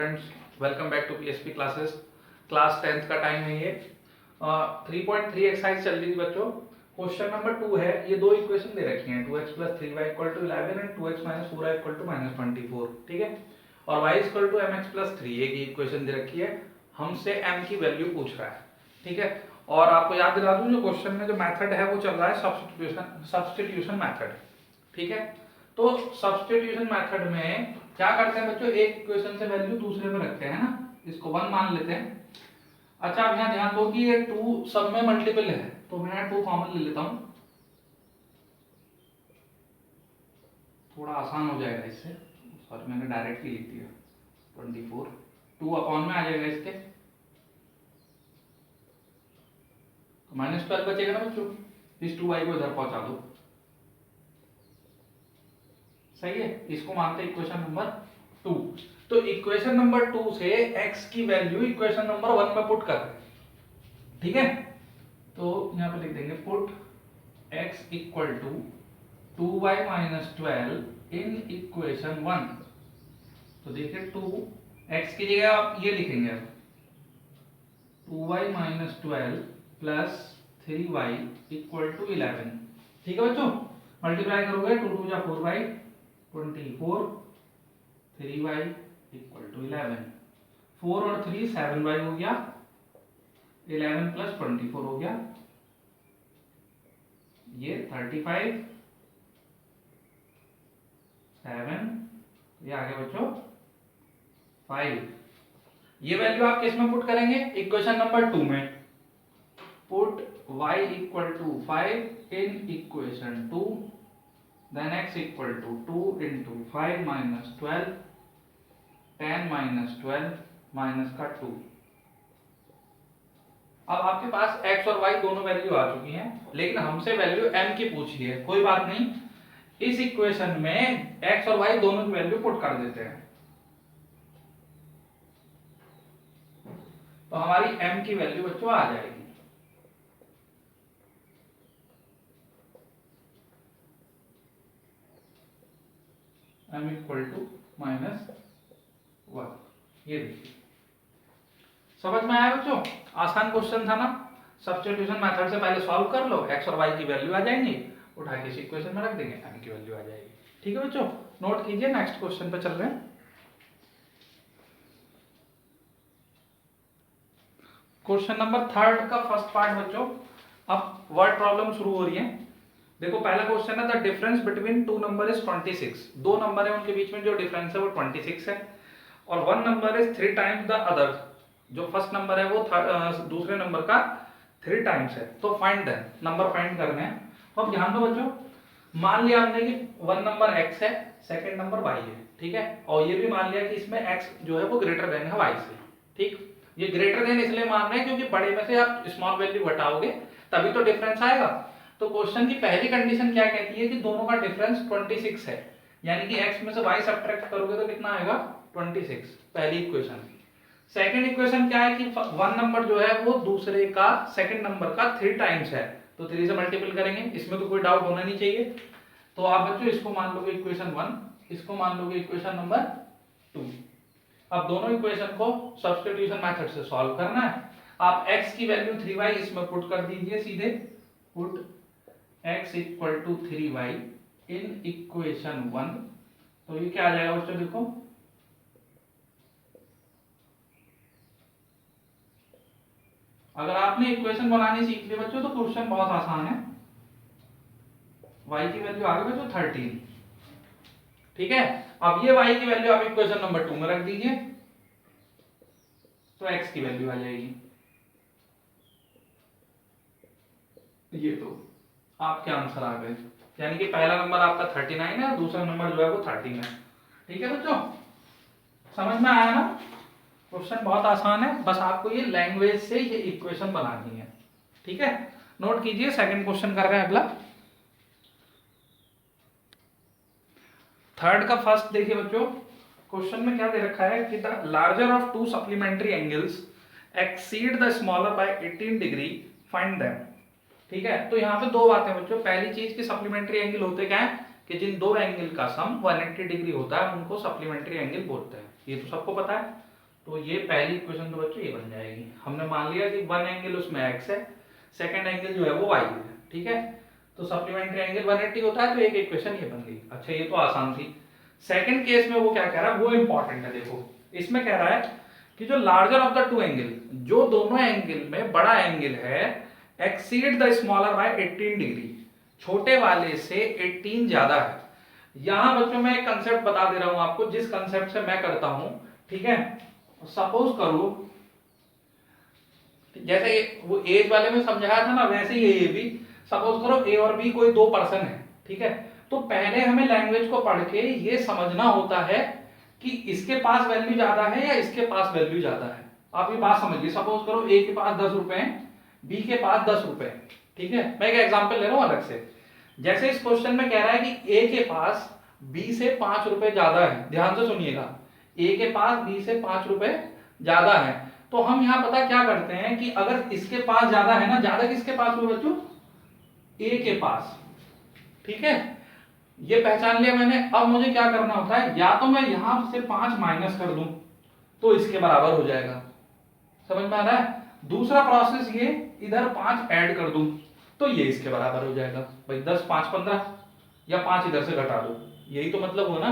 Friends, welcome back to PSP classes. Class 10th का time है ये। 3.3 एक्सरसाइज चल रही थी बच्चों। क्वेश्चन नंबर 2 है। ये दो इक्वेशन दे रखी हैं, 2x + 3y = 11 and 2x - 4y = -24। ठीक है, और y = mx + 3 एक ही इक्वेशन दे रखी है। हमसे m की वैल्यू पूछ रहा है। ठीक है, और आपको याद दिला दूं, जो क्वेश्चन में जो मेथड है वो चल रहा है सब्स्टिट्यूशन मेथड। ठीक है, तो सब्स्टिट्यूशन मेथड में क्या करते हैं बच्चों, एक इक्वेशन से वैल्यू दूसरे में रखते हैं ना, इसको 1 मान लेते हैं। अच्छा, अब यहाँ ध्यान दो कि ये 2 सब में मल्टीपल है, तो मैं 2 कॉमन ले लेता हूं, थोड़ा आसान हो जाएगा इससे। सॉरी, मैंने डायरेक्ट ही लिख दिया 24, 2 अपॉन में आ जाएगा इसके, तो -12 बचेगा ना बच्चों। इस 2y को इधर पहुंचा दो, सही है। इसको मानते हैं इक्वेशन नंबर 2। तो इक्वेशन नंबर 2 से x की वैल्यू इक्वेशन नंबर 1 में पुट कर रहे हैं। ठीक है, तो यहां पे लिख देंगे पुट x = 2y - 12 इन इक्वेशन 1। तो देखिए 2 x की जगह आप ये लिखेंगे, अब 2y - 12 + 3y = 11। ठीक है बच्चों, मल्टीप्लाई करोगे 2 2 जा 4y 24, 3y = 11, 4 और 3 7y हो गया, 11 + 24 हो गया, ये 35, 7, ये आ गया बच्चों 5। ये वैल्यू आप किस में पुट करेंगे, इक्वेशन नंबर 2 में। पुट y = 5 इन इक्वेशन 2, then x = 2 × 5 - 12, 10 - 12 माइनस का 2। अब आपके पास x और y दोनों वैल्यू आ चुकी हैं, लेकिन हमसे वैल्यू m की पूछी है। कोई बात नहीं, इस इक्वेशन में x और y दोनों की वैल्यू पुट कर देते हैं, तो हमारी m की वैल्यू बच्चों आ जाएगी। m = -1। ये देखिए, समझ में आया बच्चों? आसान क्वेश्चन था ना। सब्स्टिट्यूशन मेथड से पहले सॉल्व कर लो, x और y की वैल्यू आ जाएंगी, उठा के इस इक्वेशन में रख देंगे, m की वैल्यू आ जाएगी। ठीक है बच्चों, नोट कीजिए। नेक्स्ट क्वेश्चन पे चल रहे हैं। क्वेश्चन नंबर 3 का फर्स्ट पार्ट बच्चों। अब वर्ड प्रॉब्लम शुरू हो रही है। देखो, पहला क्वेश्चन है, the difference between 2 number is 26। दो नंबर है, उनके बीच में जो डिफरेंस है वो 26 है, और 1 number is 3 times the other. जो फर्स्ट नंबर है वो दूसरे नंबर का 3 टाइम्स है। तो फाइंड द नंबर, फाइंड करने हैं। तो अब ध्यान दो बच्चों, मान लिया हमने कि 1 नंबर x है, सेकंड नंबर y है। ठीक है, और ये भी मान लिया कि इसमें x जो है वो ग्रेटर देन है y से। ठीक, ये ग्रेटर देन इसलिए मान रहे हैं क्योंकि बड़े में से आप स्मॉल वैल्यू घटाओगे तभी तो डिफरेंस आएगा। तो क्वेश्चन की पहली कंडीशन क्या कहती है कि दोनों का डिफरेंस 26 है, यानी कि x में से y सब्ट्रैक्ट करोगे तो कितना आएगा, 26। पहली इक्वेशन। सेकंड इक्वेशन क्या है कि 1 नंबर जो है वो दूसरे का, सेकंड नंबर का 3 टाइम्स है, तो 3 से मल्टीपल करेंगे, इसमें तो कोई डाउट होना नहीं चाहिए। तो आप बच्चों इसको मान लोगे इक्वेशन 1, इसको मान लोगे इक्वेशन नंबर 2। अब दोनों इक्वेशन को सब्स्टिट्यूशन मेथड से सॉल्व करना है। आप x की वैल्यू 3y इसमें पुट कर दीजिए सीधे। पुट x = 3y इन इक्वेशन 1। तो ये क्या आ जाएगा बच्चों, देखो अगर आपने इक्वेशन बनानी सीख ली बच्चों तो क्वेश्चन बहुत आसान है। y की वैल्यू आ गई बच्चों 13। ठीक है, अब ये y की वैल्यू आप इक्वेशन नंबर 2 में रख दीजिए, तो x की वैल्यू आ जाएगी। ये तो आपके आंसर आ गए, यानी कि पहला नंबर आपका 39 है, दूसरा नंबर जो है वो 13 है। ठीक है बच्चों, समझ में आया ना? क्वेश्चन बहुत आसान है, बस आपको ये लैंग्वेज से ये इक्वेशन बनानी है। ठीक है, नोट कीजिए। सेकंड क्वेश्चन कर रहे हैं अगला। थर्ड का फर्स्ट देखिए बच्चों, क्वेश्चन में क्या दे रखा है कि the larger of 2 supplementary angles exceed the smaller by 18 degree, find them. ठीक है, तो यहाँ पे दो बातें बच्चों। पहली चीज कि सप्लीमेंट्री एंगल होते क्या है कि जिन दो एंगल का सम 180 डिग्री होता है उनको सप्लीमेंट्री एंगल बोलते हैं, ये तो सबको पता है। तो ये पहली इक्वेशन तो बच्चों ये बन जाएगी। हमने मान लिया कि वन एंगल उसमें x है, सेकंड एंगल जो है वो y है, ठीक है। तो सप्लीमेंट्री एंगल 180 होता है, तो एक इक्वेशन ये बन गई। अच्छा ये तो आसान थी। सेकंड केस में वो क्या कह रहा है, वो इंपॉर्टेंट है। देखो इसमें कह रहा है कि जो larger of the two angle, जो दोनों एंगल में बड़ा एंगल है, exceed the smaller by 18 degree, छोटे वाले से 18 ज्यादा है। यहां बच्चों मैं एक कंसेप्ट बता दे रहा हूं आपको, जिस कंसेप्ट से मैं करता हूं, ठीक है। सपोज करो जैसे वो एज वाले में समझाया था ना, वैसे ही ये भी सपोज करो ए और बी कोई दो पर्सन है, ठीक है। तो पहले हमें लैंग्वेज को पढ़ के ये समझना होता है कि इसके पास वैल्यू ज्यादा है या इसके पास वैल्यू ज्यादा है। आप ये बात समझिए, सपोज करो ए के पास 10 रुपए है, बी के पास 10 रुपए है, ठीक है। मैं एक एग्जांपल ले रहा हूं अलग से। जैसे इस क्वेश्चन में कह रहा है कि ए के पास बी से 5 रुपए ज्यादा है, ध्यान से सुनिएगा, ए के पास बी से 5 रुपए ज्यादा है। तो हम यहां पता क्या करते हैं कि अगर इसके पास ज्यादा है ना, ज्यादा किसके पास हुआ बच्चों, ए के पास, ठीक है। ये पहचान लिया मैंने। अब मुझे क्या करना होता है, या तो मैं यहां से 5 माइनस कर दूं तो इसके बराबर हो जाएगा, समझ में आ रहा है। दूसरा प्रोसेस ये, इधर 5 ऐड कर दूं तो ये इसके बराबर हो जाएगा। भाई 10 5 15, या 5 इधर से घटा दो, यही तो मतलब हुआ ना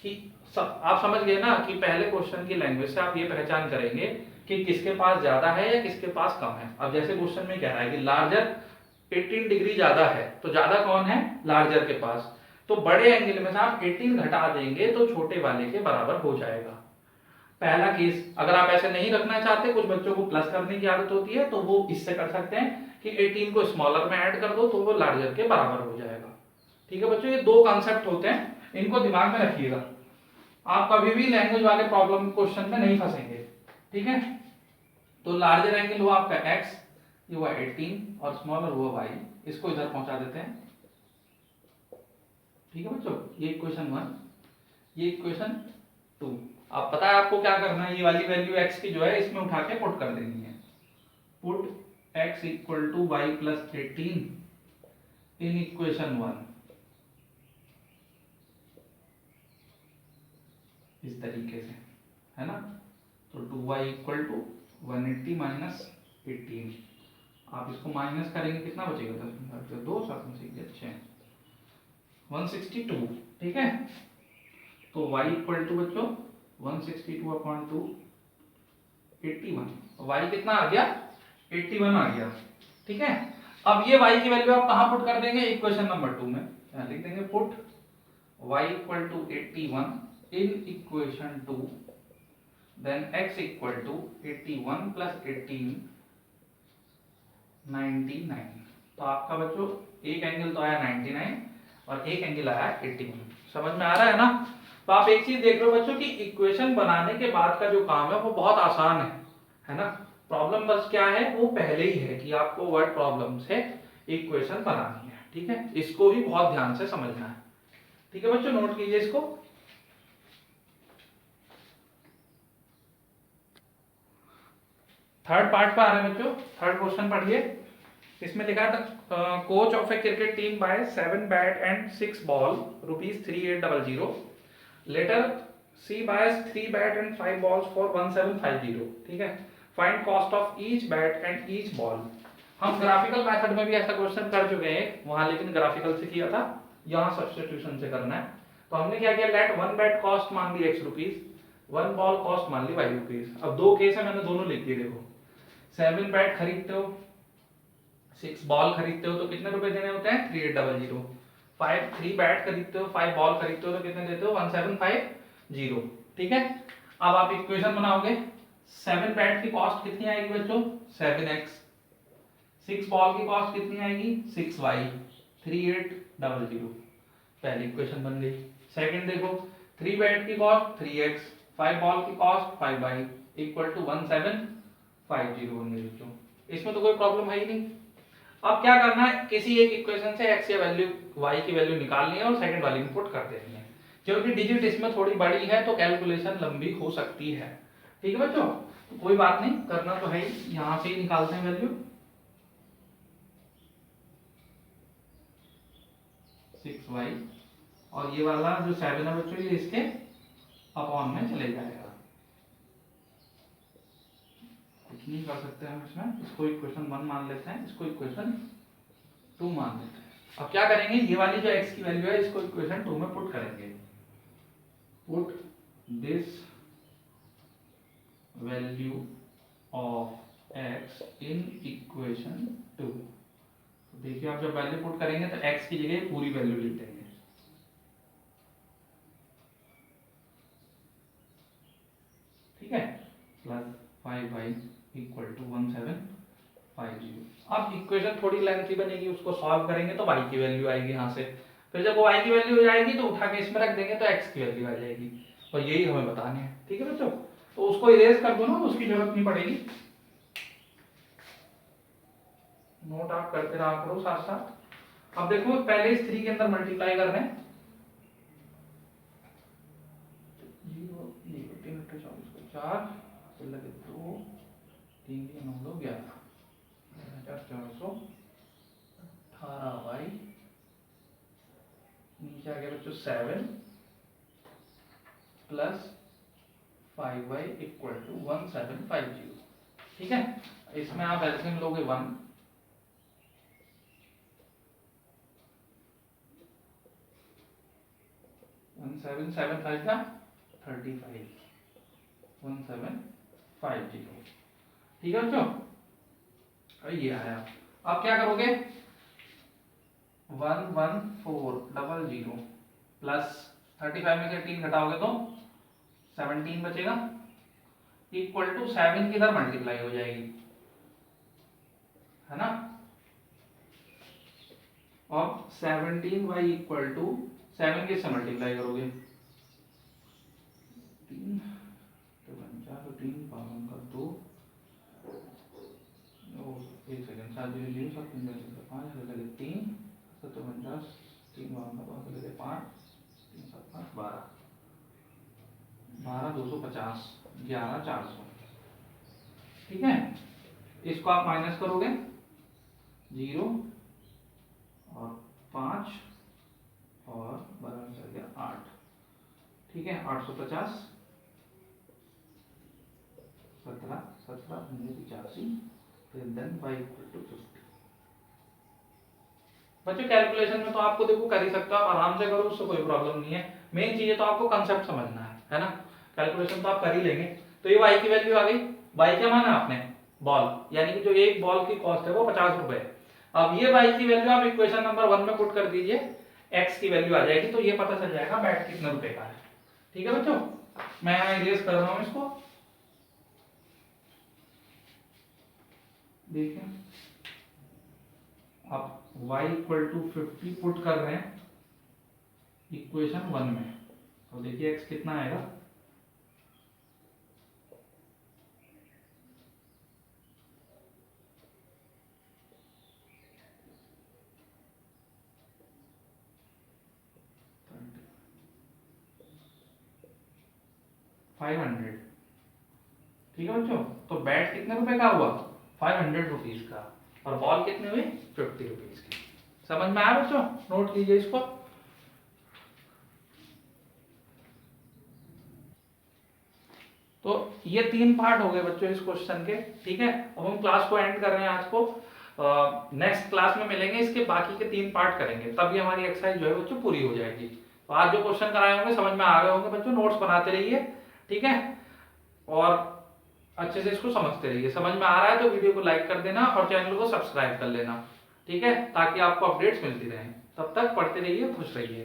कि सब आप समझ गए ना कि पहले क्वेश्चन की लैंग्वेज से आप ये पहचान करेंगे कि किसके पास ज्यादा है या किसके पास कम है। अब जैसे क्वेश्चन में कह रहा है कि लार्जर 18 डिग्री ज्यादा है, तो ज्यादा कौन है, लार्जर के पास। तो बड़े एंगल में से आप 18 घटा देंगे तो छोटे वाले के बराबर हो जाएगा। पहला केस। अगर आप ऐसे नहीं रखना चाहते, कुछ बच्चों को प्लस करने की आदत होती है, तो वो इससे कर सकते हैं कि 18 को स्मॉलर में ऐड कर दो तो वो लार्जर के बराबर हो जाएगा। ठीक है बच्चों, ये दो कॉन्सेप्ट होते हैं, इनको दिमाग में रखिएगा। आप कभी भी लैंग्वेज वाले प्रॉब्लम क्वेश्चन में नहीं फंसेंगे, ठीक है। तो लार्जर एंगल हुआ आपका x, ये हुआ 18, और स्मॉलर हुआ y। इसको इधर पहुंचा देते हैं, ठीक है बच्चों। ये इक्वेशन 1, ये इक्वेशन 2। आप पता है आपको क्या करना है, ये वाली वैल्यू x की जो है इसमें उठा के पुट कर देनी है। Put x equal to y plus 18 in equation 1, इस तरीके से, है ना। तो 2y इक्वल टू 180 माइनस 18। आप इसको माइनस करेंगे कितना बचेगा, 10 में 2 7 में 6 162, ठीक है। तो y इक्वल टू बच्चों 162 अपॉन 2 81, y कितना आ गया, 81 आ गया, ठीक है। अब ये y की वैल्यू आप कहां पुट कर देंगे, इक्वेशन नंबर 2 में। यहां लिख देंगे put y equal to 81 in equation 2, then x equal to 81 plus 18 99। तो आपका बच्चों एक एंगल तो आया 99 और एक एंगल आया 81। समझ में आ रहा है ना। तो आप एक चीज देख लो बच्चों कि इक्वेशन बनाने के बाद का जो काम है वो बहुत आसान है ना। प्रॉब्लम बस क्या है, वो पहले ही है कि आपको वर्ड प्रॉब्लम से इक्वेशन बनानी है, ठीक है। इसको भी बहुत ध्यान से समझना है, ठीक है बच्चों, नोट कीजिए इसको। थर्ड पार्ट पर आ रहे हैं बच्चों, थर्ड क्वेश्चन पढ़िए। इसमें लिखा था coach of a cricket team buy 7 bat and 6 ball ₹3800, later she buys 3 bat and 5 balls for 1750, ठीक है। Find cost of each bat and each ball. हम ग्राफिकल मेथड में भी ऐसा क्वेश्चन कर चुके हैं वहां, लेकिन ग्राफिकल से किया था, यहाँ सब्स्टिट्यूशन से करना है। तो हमने क्या किया, लेट 1 बैट कॉस्ट मान ली x रुपीज, 1 बॉल कॉस्ट मान ली y रुपीज। अब दो केस है, मैंने दोनों लिख दिए। देखो 7 बैट खरीदते हो, 6 बॉल खरीदते हो तो कितने रुपए देने होते हैं, 3800। 3 बैट खरीदते हो, 5 बॉल खरीदते हो तो कितने देते हो, 1750, ठीक है। अब आप इक्वेशन बनाओगे, 7 बैट की कॉस्ट कितनी आएगी बच्चों, 7x, 6 बॉल की कॉस्ट कितनी आएगी, 6y, 3800। पहली इक्वेशन बन गई। सेकंड देखो, 3 बैट की कॉस्ट 3x, 5 बॉल की कॉस्ट 5y इक्वल टू 1750 बन गई बच्चों। इसमें तो कोई प्रॉब्लम है ही नहीं। अब क्या करना है, किसी एक इक्वेशन से x या वैल्यू y की वैल्यू निकालनी है और सेकंड वाली में पुट कर देनी है। क्योंकि डिजिट इसमें थोड़ी बड़ी है तो कैलकुलेशन लंबी हो सकती है, ठीक है बच्चों। तो कोई बात नहीं, करना तो है ही, यहां से ही निकालते हैं वैल्यू। 6y और ये वाला जो 7 है बच्चों, ये इसके अपॉन में चले जाएगा। नहीं कर सकते हम इसमें, इसको इक्वेशन 1 मान लेते हैं, इसको इक्वेशन 2 मान लेते हैं। अब क्या करेंगे, ये वाली जो x की वैल्यू है इसको इक्वेशन 2 में पुट करेंगे। Put this value of x in equation 2। देखिए आप जब वैल्यू पुट करेंगे तो x की जगह पूरी वैल्यू लिख देंगे। ठीक है, प्लस 5y इक्वल टू 1750। अब इक्वेशन थोड़ी लेंथी बनेगी, उसको सॉल्व करेंगे तो y की वैल्यू आएगी यहाँ से, फिर जब वो y की वैल्यू हो जाएगी तो उठा के इसमें रख देंगे तो x की वैल्यू आ जाएगी, और यही हमें बताने हैं। ठीक है बच्चों, तो उसको इरेज कर दो ना, उसकी जरूरत नहीं पड़ेगी, नोट आप करते रहा करो साथ साथ। अब देखो पहले इस 3 के अंदर मल्टीप्लाई कर रहे हैं, 0 3 × 24 को 4 फिर लगे 2 3 के 9 2 11 418y नीचे आ गया बच्चों 7 प्लस 5y इक्वल टू 1750। ठीक है, इसमें आप एलसीएम लोगे 1, 1775 का 35 1750। ठीक है बच्चों, ये आया। अब क्या करोगे, 11400 प्लस 35 में से 3 घटाओगे तो 17 बचेगा, इक्वल टू 7 किधर मल्टीप्लाई हो जाएगी, है ना। और 17y इक्वल टू 7 किससे मल्टीप्लाई करोगे, 3 तो 3 पावन का 2, एक सेकंड 7 0 0 7 5 लगे 3 7 50 3 पावन का 2 लगे 5 3 7 5 12 12 250 11 400। ठीक है, इसको आप माइनस करोगे 0 और 5 और 12 में चल गया 8। ठीक है, 850 17 17 85 फिर देन y इक्वल टू 50। बच्चों कैलकुलेशन में तो आपको देखो कर ही सकते हो, आप आराम से करो, उससे कोई प्रॉब्लम नहीं है। मेन चीज है तो आपको कंसेप्ट समझना है ना। कैलकुलेशन तो आप कर ही लेंगे। तो ये y की वैल्यू आ गई, y क्या माना आपने, बॉल, यानी कि जो एक बॉल की कॉस्ट है वो 50 रुपए। अब ये y की वैल्यू आप इक्वेशन नंबर 1 में पुट कर दीजिए, x की वैल्यू आ जाएगी, तो ये पता चल जाएगा बैट कितने रुपए का है। ठीक है बच्चों, मैं यहाँ इरेज कर रहा हूँ इसको, देखिए आप y इक्वल टू 50 पुट कर रहे हैं इक्वेशन 1 में, तो देखिए x कितना आएगा, $500। ठीक है बच्चों, तो बैट कितने रुपए का हुआ, 500 रुपीज का, और बॉल कितने हुए 50 रुपीज की। समझ में आया बच्चों, नोट कीजिए इसको। तो ये 3 पार्ट हो गए बच्चों इस क्वेश्चन के। ठीक है, अब हम क्लास को एंड कर रहे हैं आज को, नेक्स्ट क्लास में मिलेंगे, इसके बाकी के 3 पार्ट करेंगे, तब ये हमारी एक्सरसाइज जो है बच्चों पूरी हो जाएगी। तो आज जो क्वेश्चन कराए होंगे समझ में आ गए होंगे बच्चों, नोट्स बनाते रहिए। ठीक है, और अच्छे से इसको समझते रहिए। समझ में आ रहा है तो वीडियो को लाइक कर देना और चैनल को सब्सक्राइब कर लेना। ठीक है, ताकि आपको अपडेट्स मिलती रहें। तब तक पढ़ते रहिए, खुश रहिए।